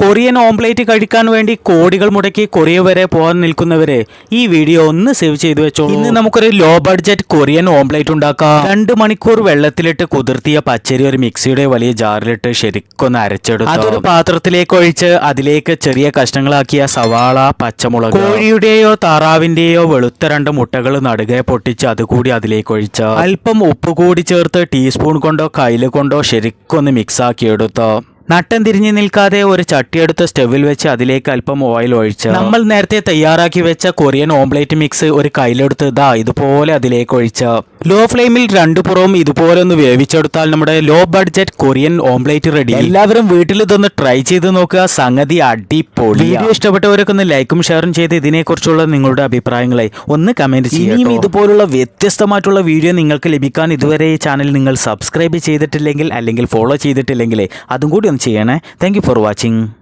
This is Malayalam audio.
കൊറിയൻ ഓംപ്ലേറ്റ് കഴിക്കാൻ വേണ്ടി കോടികൾ മുടക്കി കൊറിയ വരെ പോകാൻ നിൽക്കുന്നവരെ ഈ വീഡിയോ ഒന്ന് സേവ് ചെയ്തു വെച്ചോ. ഇന്ന് നമുക്കൊരു ലോ ബഡ്ജറ്റ് കൊറിയൻ ഓംപ്ലേറ്റ് ഉണ്ടാക്കാം. 2 മണിക്കൂർ വെള്ളത്തിലിട്ട് കുതിർത്തിയ പച്ചരി ഒരു മിക്സിയുടെ വലിയ ജാറിലിട്ട് ശരിക്കൊന്ന് അരച്ചെടുത്തു. അതൊരു പാത്രത്തിലേക്ക് ഒഴിച്ച് അതിലേക്ക് ചെറിയ കഷ്ണങ്ങളാക്കിയ സവാള, പച്ചമുളക്, കോഴിയുടെയോ താറാവിന്റെയോ വെളുത്ത 2 മുട്ടകൾ നടുകെ പൊട്ടിച്ച് അതുകൂടി അതിലേക്ക് ഒഴിച്ച അല്പം ഉപ്പ് കൂടി ചേർത്ത് ടീസ്പൂൺ കൊണ്ടോ കയ്യിൽ കൊണ്ടോ ശരിക്കൊന്ന് മിക്സ് ആക്കി എടുത്തു. നട്ടം തിരിഞ്ഞു നിൽക്കാതെ ഒരു ചട്ടിയെടുത്ത് സ്റ്റവിൽ വെച്ച് അതിലേക്ക് അല്പം ഓയിൽ ഒഴിച്ച് നമ്മൾ നേരത്തെ തയ്യാറാക്കി വെച്ച കൊറിയൻ ഓംപ്ലേറ്റ് മിക്സ് ഒരു കയ്യിലെടുത്ത് ഇതുപോലെ അതിലേക്ക് ഒഴിച്ച ലോ ഫ്ലെയിമിൽ 2 പുറവും ഇതുപോലെ ഒന്ന് വേവിച്ചെടുത്താൽ നമ്മുടെ ലോ ബഡ്ജറ്റ് കൊറിയൻ ഓംപ്ലേറ്റ് റെഡി. എല്ലാവരും വീട്ടിൽ ഇതൊന്ന് ട്രൈ ചെയ്ത് നോക്കുക. സംഗതി അടിപൊളി. വീഡിയോ ഇഷ്ടപ്പെട്ടവരൊക്കെ ഒന്ന് ലൈക്കും ഷെയറും ചെയ്ത് ഇതിനെക്കുറിച്ചുള്ള നിങ്ങളുടെ അഭിപ്രായങ്ങളെ ഒന്ന് കമന്റ് ചെയ്യുക. ഇനിയും ഇതുപോലുള്ള വ്യത്യസ്തമായിട്ടുള്ള വീഡിയോ നിങ്ങൾക്ക് ലഭിക്കാൻ ഇതുവരെ ഈ ചാനൽ നിങ്ങൾ സബ്സ്ക്രൈബ് ചെയ്തിട്ടില്ലെങ്കിൽ അല്ലെങ്കിൽ ഫോളോ ചെയ്തിട്ടില്ലെങ്കിൽ അതും കൂടി ചെയ്യണേ. Thank you for watching.